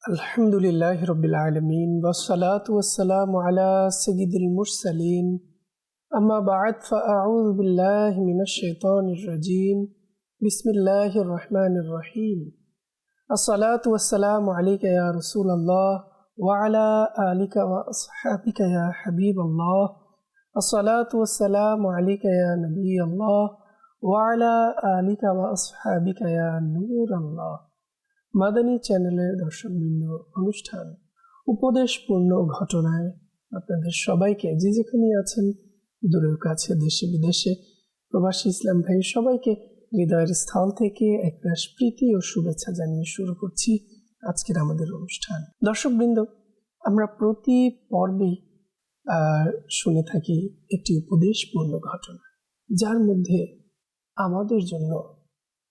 अल्हम्दुलिल्लाहि रब्बिल आलमीन वस्सलातु वस्सलामु अला सय्यिदिल मुरसलीन अम्मा बाद फ़अऊज़ु बिल्लाहि मिनश शैतानिर रजीम बिस्मिल्लाहिर रहमानिर रहीम अस्सलातु वस्सलामु अलैका या रसूलल्लाह व अला आलिका व अस्हाबिका या हबीबल्लाह अस्सलातु वस्सलामु अलैका या नबियल्लाह व अला आलिका व अस्हाबिका या नूरल्लाह। মাদানী চ্যানেলের দর্শকবৃন্দ, অনুষ্ঠান উপদেশপূর্ণ ঘটনায় আপনাদের সবাইকে, যে যেখানে আছেন দূরের কাছে, দেশে বিদেশে, প্রবাসী ইসলাম ভাই সবাইকে হৃদয়ের স্থল থেকে একরাশ প্রীতি ও শুভেচ্ছা জানিয়ে শুরু করছি আজকের আমাদের অনুষ্ঠান। দর্শকবৃন্দ, আমরা প্রতি পর্বেই শুনে থাকি একটি উপদেশপূর্ণ ঘটনা, যার মধ্যে আমাদের জন্য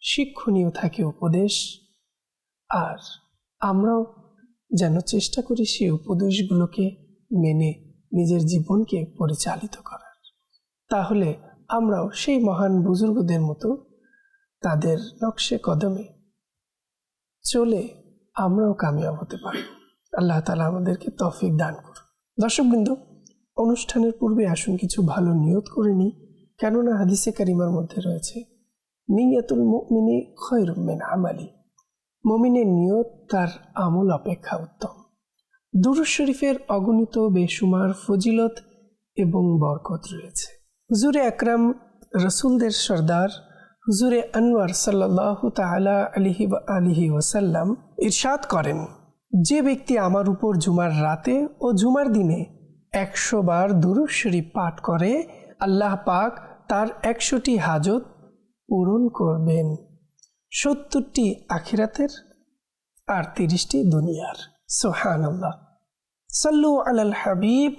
শিক্ষণীয় থাকে উপদেশ, আর আমরাও যেন চেষ্টা করি সেই উপদেশগুলোকে মেনে নিজের জীবনকে পরিচালিত করার। তাহলে আমরাও সেই মহান বুজুর্গদের মতো তাদের নকশে কদমে চলে আমরাও কামিয়াব হতে পারি। আল্লাহ তাআলা আমাদেরকে তৌফিক দান করুন। দর্শকবৃন্দ, অনুষ্ঠানের পূর্বে আসুন কিছু ভালো নিয়ত করে নিই, কেননা হাদিসে কারিমার মধ্যে রয়েছে নিয়াতুল মুমিনি খায়রুম মিন আমালি, মুমিনের নিয়ত তার আমল অপেক্ষা উত্তম। দুরূদ শরীফের অগণিত বেশুমার ফজিলত এবং বরকত রয়েছে। হুজুরে আকরাম, রসুলদের সর্দার হুজুরে আনওয়ার সাল্লাল্লাহু তাআলা আলাইহি ওয়াসাল্লাম ইরশাদ করেন, যে ব্যক্তি আমার উপর জুমার রাতে ও জুমার দিনে 100 বার দুরূদ শরীফ পাঠ করে, আল্লাহ পাক তার 100টি হাজত পূরণ করবেন, 70টি আখিরাতের আর 30টি দুনিয়ার। সুবহানাল্লাহ। সাল্লু আলাল হাবিব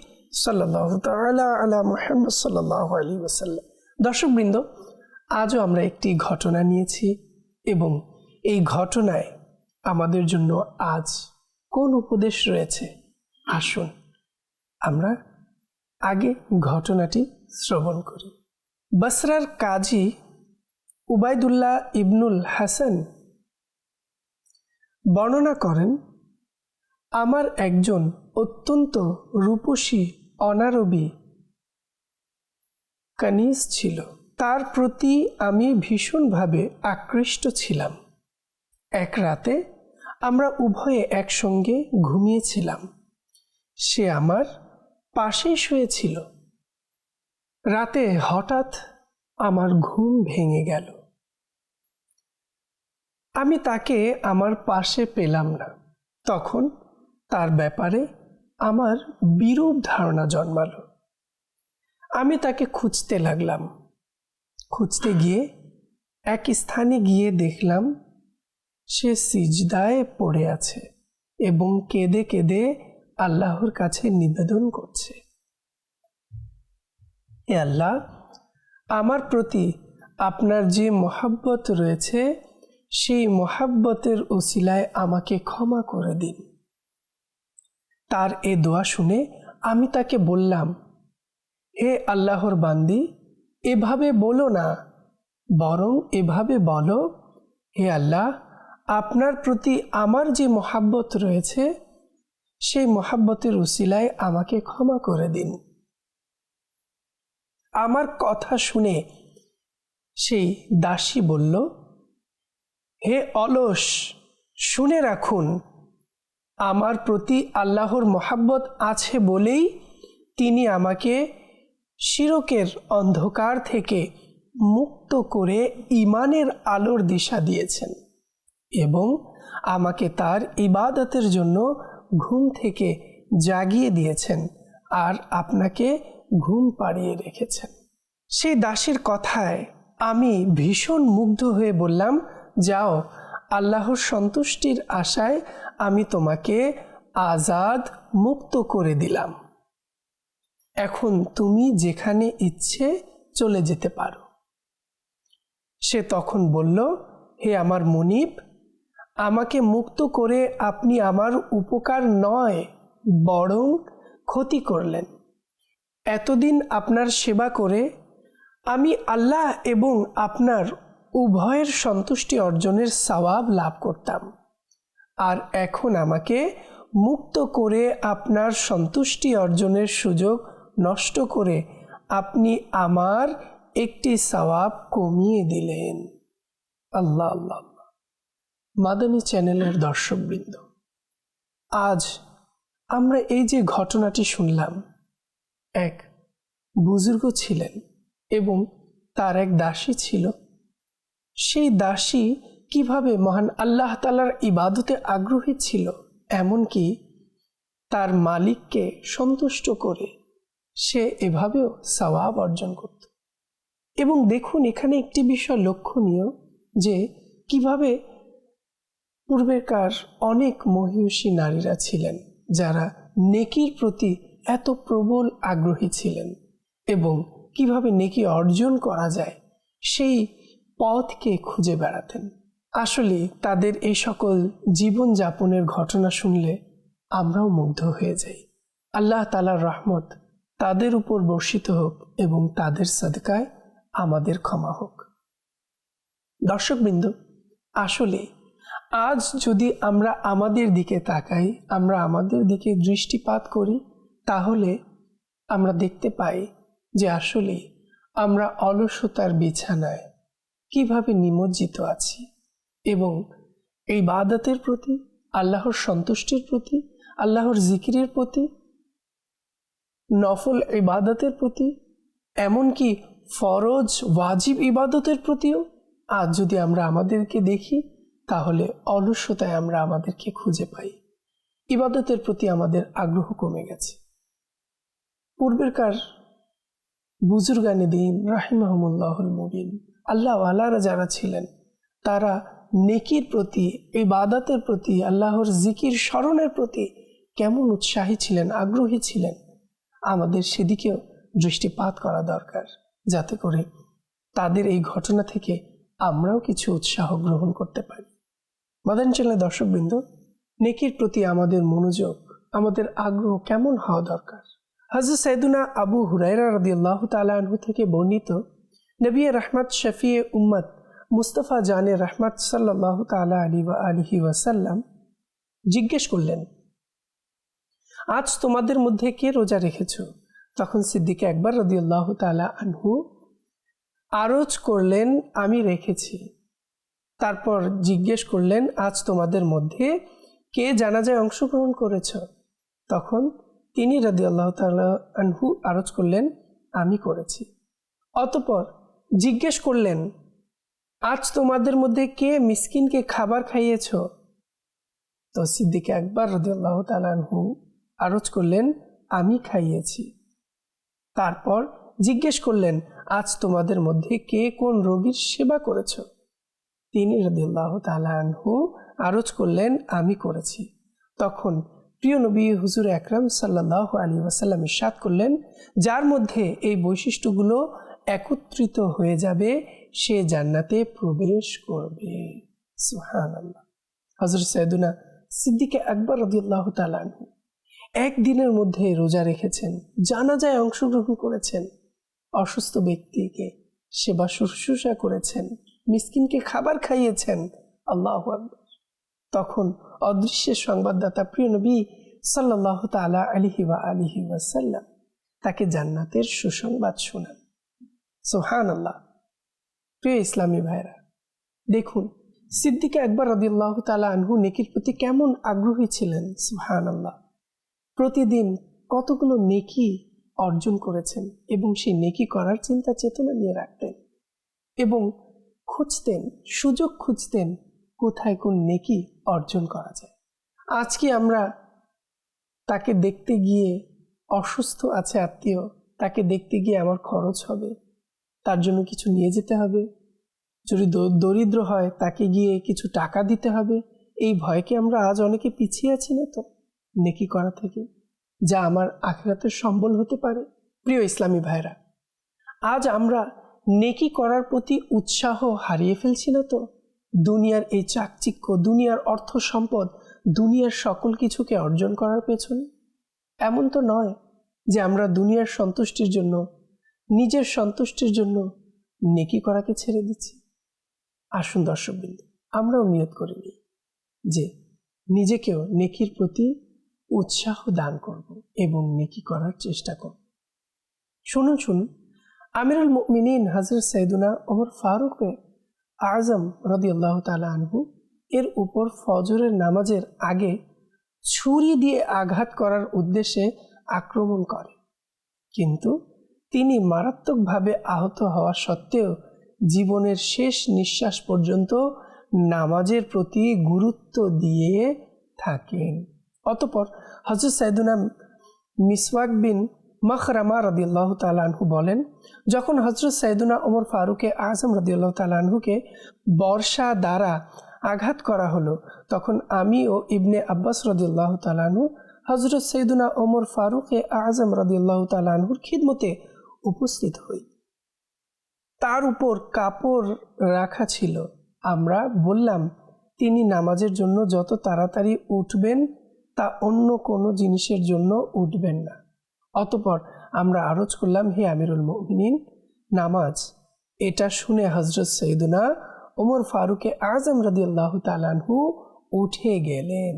সাল্লাল্লাহু তাআলা আলা মুহাম্মদ সাল্লাল্লাহু আলাইহি ওয়াসাল্লাম। দর্শকবৃন্দ, আজও আমরা একটি ঘটনা নিয়েছি এবং এই ঘটনায় আমাদের জন্য আজ কোন উপদেশ রয়েছে, আসুন আমরা আগে ঘটনাটি শ্রবণ করি। বসরার কাজী উবাইদুল্লাহ ইবনুল হাসান বর্ণনা করেন, আমার একজন অত্যন্ত রূপসী অনারবী কানিজ ছিল, তার প্রতি আমি ভীষণভাবে আকৃষ্ট ছিলাম। এক রাতে আমরা উভয়ে একসঙ্গে ঘুমিয়েছিলাম, সে আমার পাশেই শুয়েছিল। রাতে হঠাৎ আমার ঘুম ভেঙে গেল, আমি তাকে আমার পাশে পেলাম না। তখন তার ব্যাপারে আমার বিরূপ ধারণা জন্মালো। আমি তাকে খুঁজতে লাগলাম। খুঁজতে গিয়ে এক স্থানে গিয়ে দেখলাম সে সিজদায় পড়ে আছে এবং কেঁদে কেঁদে আল্লাহর কাছে নিবেদন করছে, হে আল্লাহ, আমার প্রতি আপনার যে মহাব্বত রয়েছে, সেই মহাব্বতের ওসিলায় আমাকে ক্ষমা করে দিন। তার এ দোয়া শুনে আমি তাকে বললাম, হে আল্লাহর বান্দি, এভাবে বলো না, বরং এভাবে বলো, হে আল্লাহ, আপনার প্রতি আমার যে মহাব্বত রয়েছে, সেই মহাব্বতের ওসিলায় আমাকে ক্ষমা করে দিন। আমার কথা শুনে সেই দাসী বলল, হে অলস, শুনে রাখুন, আমার প্রতি আল্লাহর মহাব্বত আছে বলেই তিনি আমাকে শিরকের অন্ধকার থেকে মুক্ত করে ঈমানের আলোর দিশা দিয়েছেন এবং আমাকে তার ইবাদতের জন্য ঘুম থেকে জাগিয়ে দিয়েছেন আর আপনাকে ঘুম পাড়িয়ে রেখেছেন। সেই দাসীর কথায় আমি ভীষণ মুগ্ধ হয়ে বললাম, যাও, আল্লাহর সন্তুষ্টির আশায় আমি তোমাকে আজাদ মুক্ত করে দিলাম, এখন তুমি যেখানে ইচ্ছে চলে যেতে পারো। সে তখন বলল, হে আমার মনিব, আমাকে মুক্ত করে আপনি আমার উপকার নয় বরং ক্ষতি করলেন। এতদিন আপনার সেবা করে আমি আল্লাহ এবং আপনার উভয়ের সন্তুষ্টি অর্জনের সওয়াব লাভ করতাম। আর এখন আমাকে মুক্ত করে আপনার সন্তুষ্টি অর্জনের সুযোগ নষ্ট করে আপনি আমার একটি সওয়াব কমিয়ে দিলেন। আল্লাহ আল্লাহ আল্লাহ। মাদানী চ্যানেলের দর্শকবৃন্দ, আজ আমরা এই যে ঘটনাটি শুনলাম, এক বুজুর্গ ছিলেন এবং তার এক দাসী ছিল। সেই দাসী কিভাবে মহান আল্লাহ তাআলার ইবাদতে আগ্রহী ছিল, এমনকি তার মালিককে সন্তুষ্ট করে সে এভাবেও সওয়াব অর্জন করত। এবং দেখুন, এখানে একটি বিষয় লক্ষণীয় যে কিভাবে পূর্বেকার অনেক মহিষী নারীরা ছিলেন যারা নেকির প্রতি এত প্রবল আগ্রহী ছিলেন এবং কিভাবে নেকি অর্জন করা যায় সেই পথকে খুঁজে বেড়াতেন। আসলে তাদের এই সকল জীবনযাপনের ঘটনা শুনলে আমরাও মুগ্ধ হয়ে যাই। আল্লাহ তাআলার রহমত তাদের উপর বর্ষিত হোক এবং তাদের সদকায় আমাদের ক্ষমা হোক। দর্শকবৃন্দ, আসলে আজ যদি আমরা আমাদের দিকে তাকাই, আমরা আমাদের দিকে দৃষ্টিপাত করি, তাহলে আমরা দেখতে পাই যে আসলে আমরা অলসতার বিছানায় কিভাবে নিমজ্জিত আছি এবং এই ইবাদতের প্রতি, আল্লাহর সন্তুষ্টির প্রতি, আল্লাহর জিকিরের প্রতি, নফল ইবাদতের প্রতি, এমনকি ফরজ ওয়াজিব ইবাদতের প্রতিও আজ যদি আমরা আমাদেরকে দেখি, তাহলে অলসতায় আমরা আমাদেরকে খুঁজে পাই। ইবাদতের প্রতি আমাদের আগ্রহ কমে গেছে। পূর্বেরকার বুজুর্গানে দিন রাহিমাহুমুল্লাহুল মুবিন, আল্লাহ ওয়ালারা যারা ছিলেন, তারা নেকির প্রতি, ইবাদতের প্রতি, আল্লাহর জিকির স্মরণের প্রতি কেমন উৎসাহী ছিলেন, আগ্রহী ছিলেন, আমাদের সেদিকেও দৃষ্টিপাত করা দরকার, যাতে করে তাদের এই ঘটনা থেকে আমরাও কিছু উৎসাহ গ্রহণ করতে পারি। মাদানী চ্যানেলের দর্শকবৃন্দ, নেকির প্রতি আমাদের মনোযোগ, আমাদের আগ্রহ কেমন হওয়া দরকার। হযরত সাইয়েদুনা আবু হুরায়রা রাদিয়াল্লাহু তাআলা আনহু থেকে বর্ণিত, নবী রহমত শফিয়ে উম্মত মুস্তাফা জানে রহমত সাল্লাল্লাহু তাআলা আলাইহি ওয়াসাল্লাম জিজ্ঞেস করলেন, আজ তোমাদের মধ্যে কে রোজা রেখেছো? তখন সিদ্দিক আকবর রাদিয়াল্লাহু তাআলা আনহু আরজ করলেন, আমি রেখেছি। তারপর জিজ্ঞেস করলেন, আজ তোমাদের মধ্যে কে জানাজায় অংশগ্রহণ করেছ? তখন তিনি রাদিয়াল্লাহু তাআলা আনহু আরজ করলেন, আমি করেছি। অতঃপর জিজ্ঞেস করলেন, আজ তোমাদের মধ্যে কে মিসকিনকে খাবার খাইয়েছ? তো সিদ্দিক আকবর রাদিয়াল্লাহু তাআলা আনহু আরজ করলেন, আমি খাইয়েছি। তারপর জিজ্ঞেস করলেন, আজ তোমাদের মধ্যে কে কোন রোগীর সেবা করেছ? তিনি রাদিয়াল্লাহু তাআলা আনহু আরজ করলেন, আমি করেছি। তখন প্রিয় নবী হুজুর আকরাম সাল্লাল্লাহু আলাইহি ওয়াসাল্লাম ইরশাদ করলেন, যার মধ্যে এই বৈশিষ্ট্যগুলো একত্রিত হয়ে যাবে সে জান্নাতে প্রবেশ করবে। সুবহানাল্লাহ। হযরত সাইয়েদুনা সিদ্দিক আকবর রাদিয়াল্লাহু তাআলা আনহু একদিনের মধ্যে রোজা রেখেছেন, জানাজায় অংশগ্রহণ করেছেন, অসুস্থ ব্যক্তিকে সেবা শুশ্রূষা করেছেন, মিসকিনকে খাবার খাইয়েছেন। আল্লাহু আকবার। তখন অদৃশ্যের সংবাদদাতা প্রিয় নবী সাল্লাল্লাহু তাআলা আলাইহি ওয়াসাল্লাম তাকে জান্নাতের সুসংবাদ শোনান। সুবহানাল্লাহ। প্রিয় ইসলামী ভাইরা, দেখুন সিদ্দিক আকবর রাদিয়াল্লাহু তাআলা আনহু নেকির প্রতি কেমন আগ্রহী ছিলেন। সুবহানাল্লাহ। প্রতিদিন কতগুলো নেকি অর্জন করেছেন এবং সেই নেকি করার চিন্তা চেতনা নিয়ে রাখতেন এবং খুঁজতেন, সুযোগ খুঁজতেন কোথায় কোন নেকি অর্জন করা যায়। আজকে আমরা তাকে দেখতে গিয়ে, অসুস্থ আছে আত্মীয়, তাকে দেখতে গিয়ে আমার খরচ হবে, তার জন্য কিছু নিয়ে যেতে হবে, যদি দরিদ্র হয় তাকে গিয়ে কিছু টাকা দিতে হবে, এই ভয়কে আমরা আজ অনেকে পিছিয়ে আছি না তো নেকি করা থেকে, যা আমার আখিরাতের সম্বল হতে পারে। প্রিয় ইসলামী ভাইরা, আজ আমরা নেকি করার প্রতি উৎসাহ হারিয়ে ফেলছি না তো দুনিয়ার এই চাকচিক্য, দুনিয়ার অর্থ সম্পদ, দুনিয়ার সকল কিছুকে অর্জন করার পেছনে? এমন তো নয় যে আমরা দুনিয়ার সন্তুষ্টির জন্য, নিজের সন্তুষ্টির জন্য নেকি করাকে ছেড়ে দিচ্ছি। আসুন দর্শকবৃন্দ, আমরাও নিয়ত করে নিই যে নিজেকেও নেকির প্রতি উৎসাহ দান করব এবং নেকি করার চেষ্টা করব। শুনুন আমিরুল মুমিনিন হযরত সৈয়দনা ওমর ফারুক আজম রাদিয়াল্লাহু তাআলা আনহু এর উপর ফজরের নামাজের আগে ছুরি দিয়ে আঘাত করার উদ্দেশ্যে আক্রমণ করে, কিন্তু তিনি মারাত্মকভাবে আহত হওয়া সত্ত্বেও জীবনের শেষ নিঃশ্বাস পর্যন্ত নামাজের প্রতি গুরুত্ব দিয়ে থাকেন। অতঃপর হযরত সৈয়দনা মিসওয়াক বিন মাখরামা রাদিয়াল্লাহু তাআলা আনহু বলেন, যখন হযরত সৈয়দনা ওমর ফারুক আজম রাদিয়াল্লাহু তাআলা আনহুকে বর্ষা দ্বারা আঘাত করা হলো, তখন আমি ও ইবনে আব্বাস রাদিয়াল্লাহু তাআলা আনহু হযরত সৈয়দনা ওমর ফারুক আজম রাদিয়াল্লাহু তাআলা আনহুর খিদমতে উপস্থিত হই। তার উপর কাপড় রাখা ছিল। আমরা বললাম, তিনি নামাজের জন্য যত তাড়াতাড়ি উঠবেন তা অন্য কোনো জিনিসের জন্য উঠবেন না। অতঃপর আমরা আরজ করলাম, হে আমিরুল মুমিনিন, নামাজ। এটা শুনে হযরত সৈয়দনা ওমর ফারুক আজম রাদিয়াল্লাহু তাআলা আনহু উঠে গেলেন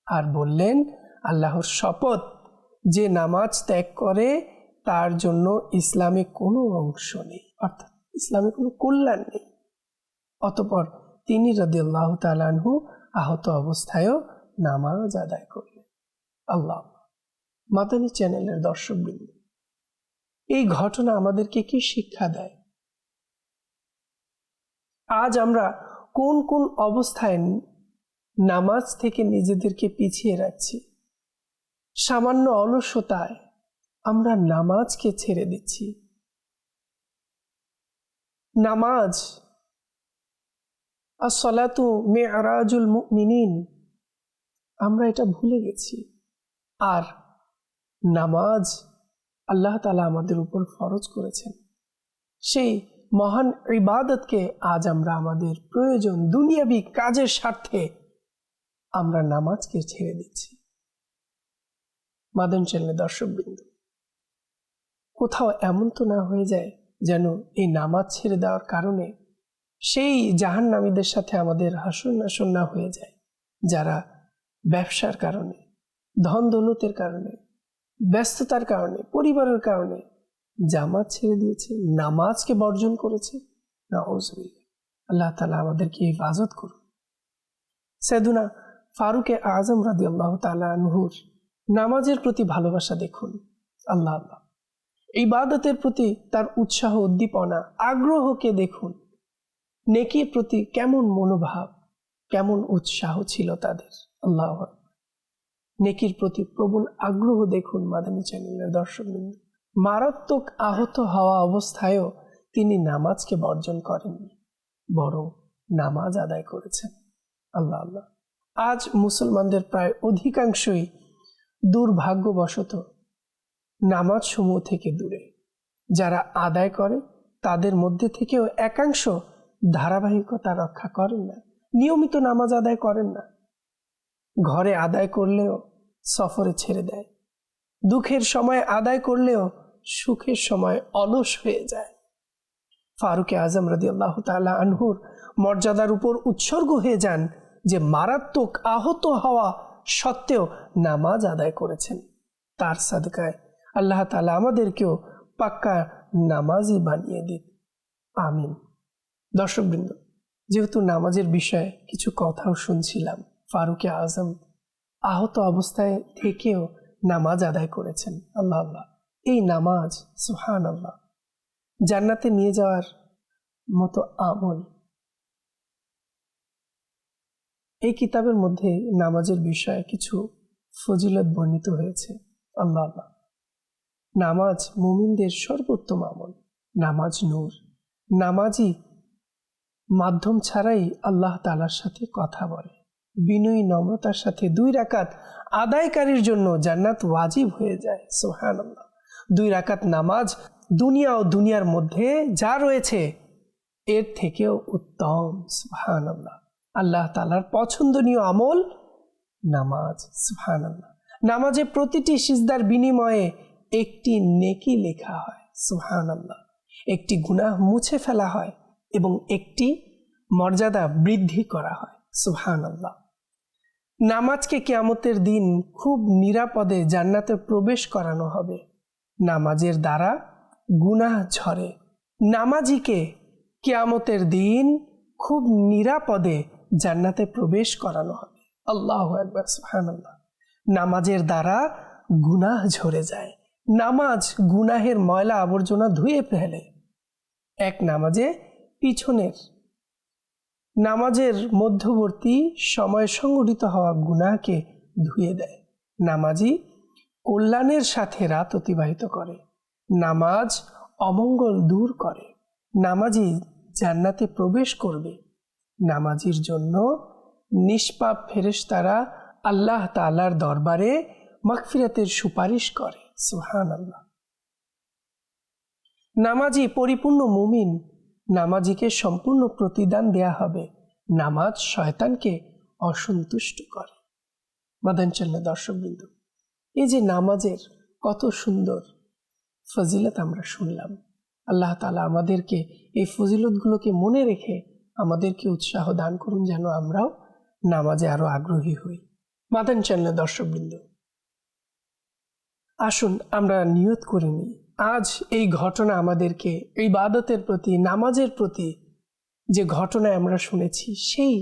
আর বললেন, আল্লাহর শপথ, যে নামাজ ত্যাগ করে তার জন্য ইসলামে কোনো অংশ নেই, অর্থাৎ ইসলামে কোনো কল্যাণ নেই। অতঃপর তিনি রাদিয়াল্লাহু তাআলা আনহু আহত অবস্থায়ও নামাজ আদায় করলেন। আল্লাহ। মাদানী চ্যানেলের দর্শকবৃন্দ, এই ঘটনা আমাদেরকে কি শিক্ষা দেয়? আজ আমরা কোন কোন অবস্থায় নামাজ থেকে নিজেদেরকে পিছিয়ে রাখছি? সামান্য অলসতায় আমরা নামাজকে ছেড়ে দিচ্ছি। নামাজ as-salatu mi'rajul mu'minin, আমরা এটা ভুলে গেছি। আর নামাজ আল্লাহ তাআলা আমাদের উপর ফরজ করেছেন, সেই মহান ইবাদতকে আজ আমরা আমাদের প্রয়োজন দুনিয়াবি কাজের স্বার্থে আমরা নামাজকে ছেড়ে দিচ্ছি। মাদানী চ্যানেলের দর্শকবৃন্দ, কোথাও এমন তো না হয়ে যায় যেন এই নামাজ ছেড়ে দেওয়ার কারণে সেই জাহান্নামীদের সাথে আমাদের হাসর নাসর না হয়ে যায়, যারা ব্যবসার কারণে, ধন দৌলতের কারণে, ব্যস্ততার কারণে, পরিবারের কারণে জামাত ছেড়ে দিয়েছে, নামাজকে বর্জন করেছে। নাউযুবিল্লাহ। আল্লাহ তাআলা আমাদেরকে হেফাজত করুন। সৈয়দনা ফারুক আজম রাদিয়াল্লাহু তাআলা আনহুর নামাজের প্রতি ভালোবাসা দেখুন। আল্লাহ আল্লাহ, ইবাদতের প্রতি তার উৎসাহ, উদ্দীপনা, আগ্রহকে দেখুন। নেকির প্রতি কেমন মনোভাব, কেমন উৎসাহ ছিল তাদের। আল্লাহ আকবার। নেকির প্রতি প্রবল আগ্রহ দেখুন। মাদানী চ্যানেলের দর্শকবৃন্দ, মারাত্মক আহত হওয়া অবস্থায়ও তিনি নামাজকে বর্জন করেননি, বরং নামাজ আদায় করেছেন। আল্লাহ আল্লাহ। আজ মুসলমানদের প্রায় অধিকাংশই দুর্ভাগ্যবশত নামাজ সমূহ থেকে দূরে। যারা আদায় করে তাদের মধ্যে থেকেও একাংশ ধারাবাহিকতা রক্ষা করেন না, নিয়মিত নামাজ আদায় করেন না। ঘরে আদায় করলেও সফরে ছেড়ে দেয়, দুঃখের সময় আদায় করলেও সুখের সময় অলস হয়ে যায়। ফারুক আজম রাদিয়াল্লাহু তাআলা আনহুর মর্যাদার উপর উৎসর্গ হয়ে যান যে মারাত্মক আহত হওয়া সত্ত্বেও নামাজ আদায় করেছেন। তার সাদকায় আল্লাহ তাআলা আমাদেরকেও পাক্কা নামাজি বানিয়ে দিন। আমিন। দর্শকবৃন্দ, যেহেতু নামাজের বিষয়ে কিছু কথাও শুনছিলাম, ফারুক আজম আহত অবস্থায় থেকেও নামাজ আদায় করেছেন। আল্লাহ আল্লাহ। এই নামাজ সুবহানাল্লাহ জান্নাতে নিয়ে যাওয়ার মতো আমল। এই কিতাবের মধ্যে নামাজের বিষয়ে কিছু ফজিলত বর্ণিত হয়েছে। আল্লাহ আল্লাহ। নামাজ মুমিনদের সর্বোত্তম আমল। নামাজ নূর। নামাজি মাধ্যম ছাড়াই আল্লাহ তাআলার সাথে কথা বলে। বিনয়ী নম্রতার সাথে 2 রাকাত আদায়কারীর জন্য জান্নাত ওয়াজিব হয়ে যায়। সুবহানাল্লাহ। 2 রাকাত নামাজ দুনিয়া ও দুনিয়ার মধ্যে যা রয়েছে এর থেকেও উত্তম। সুবহানাল্লাহ। আল্লাহ তাআলার পছন্দনীয় আমল নামাজ। সুবহানাল্লাহ। নামাজে প্রতিটি সিজদার বিনিময়ে একটি নেকি লেখা হয়। সুবহানাল্লাহ। একটি গুনাহ মুছে ফেলা হয় এবং একটি মর্যাদা বৃদ্ধি করা হয়। সুবহানাল্লাহ। নামাজকে কিয়ামতের দিন খুব নিরাপদে জান্নাতে প্রবেশ করানো হবে। নামাজের দ্বারা গুনাহ ঝরে। নামাজিকে কিয়ামতের দিন খুব নিরাপদে জান্নাতে প্রবেশ করানো হবে। আল্লাহু আকবার, সুবহানাল্লাহ। নামাজের দ্বারা গুনাহ ঝরে যায়। নামাজ গুনাহের ময়লা আবর্জনা ধুয়ে ফেলে। এক নামাজে পিছনের নামাজের মধ্যবর্তী সময় সংঘটিত হওয়া গুনাহকে ধুয়ে দেয়। নামাজি কল্যাণের সাথে রাত অতিবাহিত করে। নামাজ অমঙ্গল দূর করে। নামাজি জান্নাতে প্রবেশ করবে। নামাজির জন্য নিষ্পাপ ফেরেশতারা আল্লাহ তাআলার দরবারে মাগফিরাতের সুপারিশ করে। সুবহানাল্লাহ। নামাজি পরিপূর্ণ মুমিন। নামাজিকে সম্পূর্ণ প্রতিদান দেয়া হবে। নামাজ শয়তানকে অসন্তুষ্ট করে। মাদানচন্দ্র দর্শকবৃন্দ, এই যে নামাজের কত সুন্দর ফজিলত আমরা শুনলাম। আল্লাহ তাআলা আমাদেরকে এই ফজিলতগুলোকে মনে রেখে আমাদেরকে উৎসাহ দান করুন যেন আমরাও নামাজে আরো আগ্রহী হই। মাদানচন্দ্র দর্শকবৃন্দ, আসুন আমরা নিয়ত করে নিই, আজ এই ঘটনা আমাদেরকে ইবাদতের প্রতি, নামাজের প্রতি যে ঘটনায় আমরা শুনেছি, সেই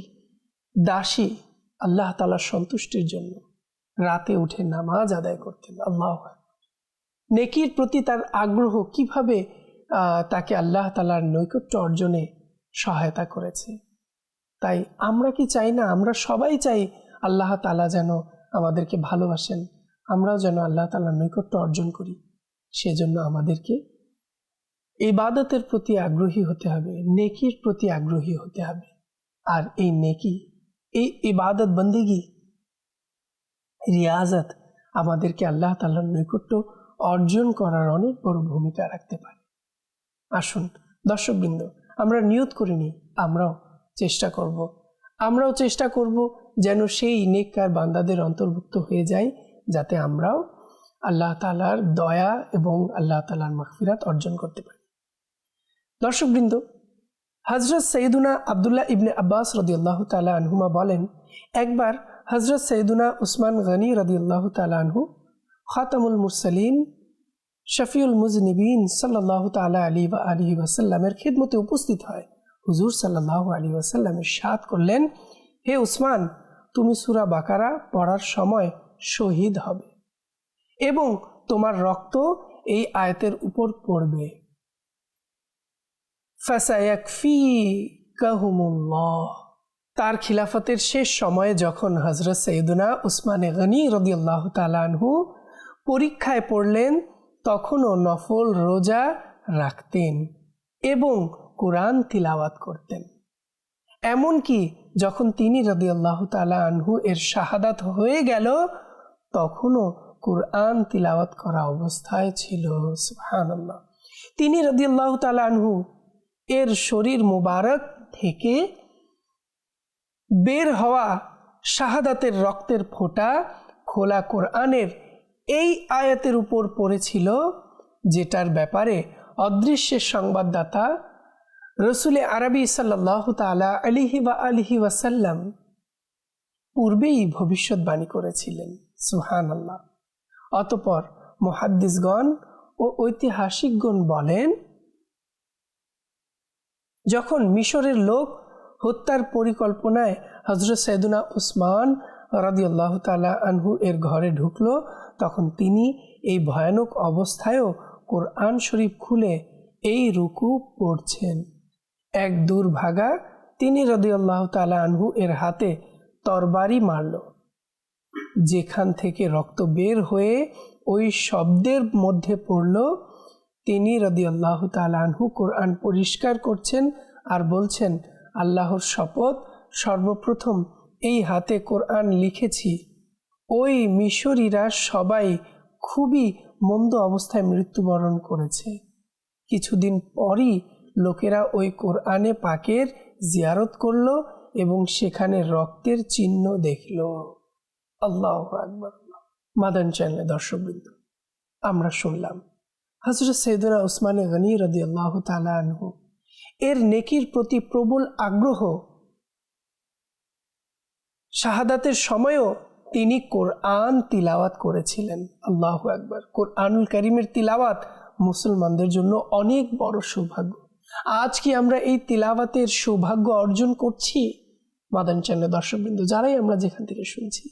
দাসী আল্লাহ তাআলার সন্তুষ্টির জন্য রাতে উঠে নামাজ আদায় করতেন। আল্লাহু আকবার। নেকির প্রতি তার আগ্রহ কিভাবে তাকে আল্লাহ তাআলার নৈকট্য অর্জনে সহায়তা করেছে। তাই আমরা কি চাই না, আমরা সবাই চাই আল্লাহ তাআলা যেন আমাদেরকে ভালোবাসেন, আমরাও যেন আল্লাহ তাআলার নৈকট্য অর্জন করি। সেজন্য আমাদেরকে ইবাদতের প্রতি আগ্রহী হতে হবে, নেকির প্রতি আগ্রহী হতে হবে। আর এই নেকি, এই ইবাদত বন্দেগী, রিয়াজত আমাদেরকে আল্লাহ তাআলার নৈকট্য অর্জন করার অনেক বড় ভূমিকা রাখতে পারে। আসুন দর্শকবৃন্দ, আমরা নিয়ত করে নিই, আমরাও চেষ্টা করব যেন সেই নেককার বান্দাদের অন্তর্ভুক্ত হয়ে যাই, যাতে আমরাও আল্লাহ তাআলার দয়া এবং আল্লাহ তাআলার মাগফিরাত অর্জন করতে পারি। দর্শকবৃন্দ, হযরত সৈয়দুনা আব্দুল্লাহ ইবনে আব্বাস রাদিয়াল্লাহু তাআলা আনহুমা বলেন, একবার হযরত সৈয়দুনা উসমান গনি রাদিয়াল্লাহু তাআলা আনহু খাতামুল মুরসালিন শফিউল মুজনিবিন সাল্লাল্লাহু তাআলা আলাইহি ওয়াসাল্লামের খিদমতে উপস্থিত হয়। হুজুর সাল্লাল্লাহু আলাইহি ওয়াসাল্লাম ইরশাদ করলেন, হে উসমান, তুমি সূরা বাকারা পড়ার সময় শহীদ হবে এবং তোমার রক্ত এই আয়াতের উপর পড়বে। ফাসায়াকফিকাহুমুল্লাহ। তার খিলাফতের শেষ সময়ে যখন হযরত সৈয়দুনা উসমানে গনি রাদিয়াল্লাহু তাআলা আনহু পরীক্ষায় পড়লেন, তখনও নফল রোজা রাখতেন এবং কোরআন তিলাওয়াত করতেন। এমনকি যখন তিনি রাদিয়াল্লাহু তাআলা আনহু এর শাহাদাত হয়ে গেল, তখনও কোরআন তিলাওয়াত করা অবস্থায় ছিল। সুবহানাল্লাহ। তিনি রাদিয়াল্লাহু তাআলা আনহু এর শরীর মুবারক থেকে বের হওয়া শাহাদাতের রক্তের ফোঁটা খোলা কোরআনের এই আয়াতের উপর পড়েছিল, যেটার ব্যাপারে অদৃশ্যের সংবাদদাতা রসুল আরবি সাল্লাল্লাহু তাআলা আলাইহি ওয়াসাল্লাম পূর্বেই ভবিষ্যৎবাণী করেছিলেন। সুবহানাল্লাহ। অতঃপর মুহাদ্দিসগণ ও ঐতিহাসিকগণ বলেন, যখন মিশরের লোক হত্যার পরিকল্পনায় হযরত সৈয়দুনা উসমান রাদিয়াল্লাহু তাআলা আনহু এর ঘরে ঢুকলো, তখন তিনি এই ভয়ানক অবস্থায়ও কোরআন শরীফ খুলে এই রুকু পড়ছেন। এক দুর্ভাগা তিনি রাদিয়াল্লাহু তাআলা আনহু এর হাতে তরবারি মারল, যেখান থেকে রক্ত বের হয়ে ওই শব্দের মধ্যে পড়ল। তিনি রাদিয়াল্লাহু তাআলা আনহু কোরআন পরিষ্কার করছেন আর বলছেন, আল্লাহর শপথ, সর্বপ্রথম এই হাতে কোরআন লিখেছি। ওই মিশরীরা সবাই খুবই মন্দ অবস্থায় মৃত্যুবরণ করেছে। কিছুদিন পরই লোকেরা ওই কোরআনে পাকের জিয়ারত করল এবং সেখানে রক্তের চিহ্ন দেখল। আল্লাহু আকবার। মাদান চ্যানেলের দর্শকবৃন্দ, আমরা শুনলাম হযরত সৈয়দুনা উসমান গনি রাদিয়াল্লাহু তাআলা আনহু এর নেকির প্রতি প্রবল আগ্রহ, শাহাদাতের সময়ও তিনি কোরআন তিলাওয়াত করেছিলেন। আল্লাহু আকবার। কোরআনুল কারীমের তিলাওয়াত মুসলমানদের জন্য অনেক বড় সৌভাগ্য। আজ কি আমরা এই তিলাওয়াতের সৌভাগ্য অর্জন করছি? মাদানী চ্যানেলের দর্শকবৃন্দ, যারাই আমরা যেখান থেকে শুনছি,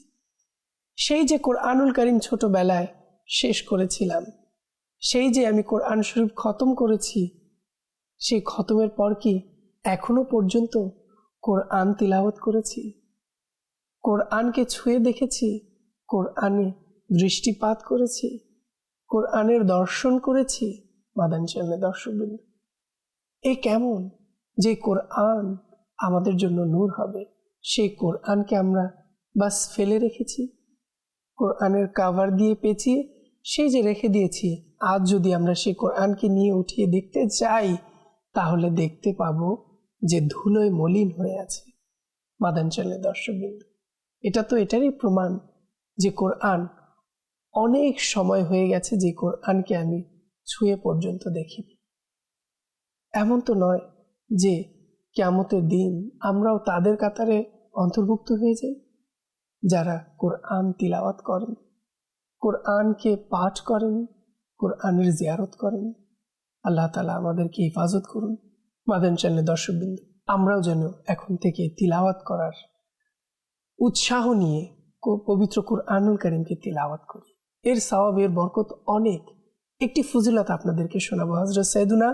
সেই যে কোরআনুল কারীম ছোটবেলায় শেষ করেছিলাম, সেই যে আমি কোরআন শরীফ খতম করেছি, সেই খতমের পর কি এখনো পর্যন্ত কোরআন তিলাওয়াত করেছি? কোরআনকে ছুঁয়ে দেখেছি? কোরআনে দৃষ্টিপাত করেছি? কোরআনের দর্শন করেছি? মাদানী চ্যানেলের দর্শকবৃন্দ, এ কেমন যে কোরআন আমাদের জন্য নূর হবে, সেই কোরআনকে আমরা বাস ফেলে রেখেছি, কোরআনের কাভার দিয়ে পেঁচিয়ে সেই যে রেখে দিয়েছি। আজ যদি আমরা সেই কোরআনকে নিয়ে উঠিয়ে দেখতে যাই, তাহলে দেখতে পাবো যে ধুলোয় মলিন হয়ে আছে। মাদানী চ্যানেলের দর্শকবৃন্দ, এটা তো এটারই প্রমাণ যে কোরআন অনেক সময় হয়ে গেছে যে কোরআনকে আমি ছুঁয়ে পর্যন্ত দেখিনি। এমন তো নয় যে কিয়ামতের দিন আমরাও তাদের কাতারে অন্তর্ভুক্ত হয়ে যাই যারা কোরআন তিলাওয়াত করেন, কোরআনকে পাঠ করেন, কোরআনের জিয়ারত করেন। আল্লাহ তাআলা আমাদেরকে হেফাজত করুন। মাদানী চ্যানেলের দর্শকবৃন্দ, আমরাও যেন এখন থেকে তিলাওয়াত করার উৎসাহ নিয়ে পবিত্র কোরআনুল কারীমকে তিলাওয়াত করি। এর সওয়াব, এর বরকত অনেক। একটি ফজিলত আপনাদেরকে শোনাবো। হযরত সাইয়েদুনা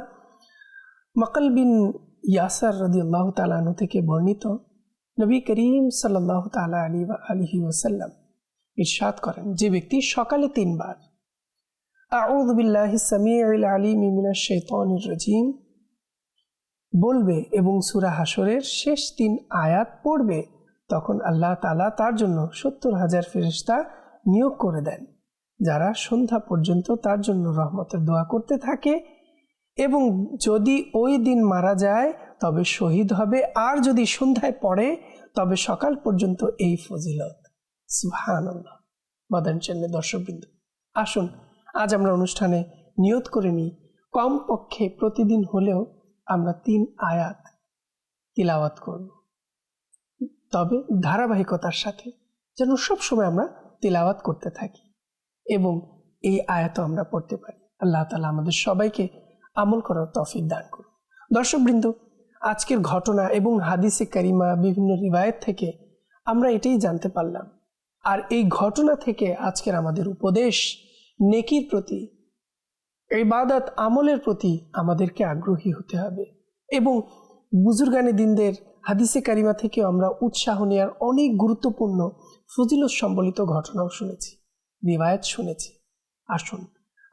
মাকাল বিন ইয়াসার রাদিয়াল্লাহু তাআলা আনহু থেকে বর্ণিত, নবী করিম সাল্লাল্লাহু তাআলা আলাইহি ওয়াসাল্লাম ইরশাদ করেন, যে ব্যক্তি সকালে 3 বার আউযু বিল্লাহিস সামিউল আলিম মিনাশ শাইতানির রাজিম বলবে এবং সূরা হাশরের শেষ 3 আয়াত পড়বে, তখন আল্লাহ তাআলা তার জন্য 70,000 ফেরেশতা নিয়োগ করে দেন, যারা সন্ধ্যা পর্যন্ত তার জন্য রহমতের দোয়া করতে থাকে। এবং যদি ওই দিন মারা যায় তবে শহীদ হবে, আর যদি সন্ধ্যায় পড়ে তবে সকাল পর্যন্ত এই ফজিলত। সুবহানাল্লাহ। মাদানী চ্যানেলের দর্শকবৃন্দ, আসুন আজ আমরা অনুষ্ঠানে নিয়ত করে নিই, কমপক্ষে প্রতিদিন হলেও আমরা 3 আয়াত তিলাওয়াত করব, তবে ধারাবাহিকতার সাথে, যেন সবসময় আমরা তিলাওয়াত করতে থাকি এবং এই আয়াতও আমরা পড়তে পারি। আল্লাহ তাআলা আমাদের সবাইকে আমল করার তৌফিক দান করুন। দর্শকবৃন্দ, আজকের ঘটনা এবং হাদিসে কারিমা, বিভিন্ন রিওয়ায়াত থেকে আমরা এটাই জানতে পারলাম। আর এই ঘটনা থেকে আজকের আমাদের উপদেশ, নেকির প্রতি, ইবাদত আমলের প্রতি আমাদেরকে আগ্রহী হতে হবে। এবং বুজুর্গানে দিনদের হাদিসে কারিমা থেকে আমরা উৎসাহ নেওয়ার অনেক গুরুত্বপূর্ণ ফজিলত সম্বলিত ঘটনাও শুনেছি, রিওয়ায়াত শুনেছি। আসুন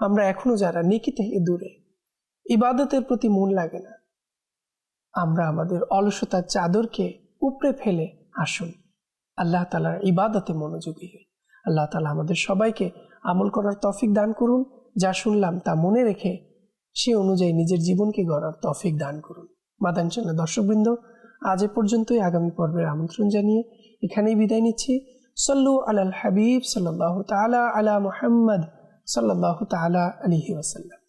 আমরা এখনো যারা নেকি থেকে দূরে, ইবাদতের প্রতি মন লাগে না, আমরা আমাদের অলসতার চাদরকে উপড়ে ফেলে আসুন আল্লাহ তাআলার ইবাদতে মনোযোগী হই। আল্লাহ তাআলা আমাদের সবাইকে আমল করার তৌফিক দান করুন। যা শুনলাম তা মনে রেখে সে অনুযায়ী নিজের জীবনকে গড়ার তৌফিক দান করুন। মাদানী চ্যানেলের দর্শকবৃন্দ, আজ এ পর্যন্তই। আগামী পর্বের আমন্ত্রণ জানিয়ে এখানেই বিদায় নিচ্ছি। সাল্লু আলাল হাবিব সাল্লাল্লাহু তাআলা আলা মুহাম্মদ সাল্লাল্লাহু তাআলা আলাইহি ওয়াসাল্লাম।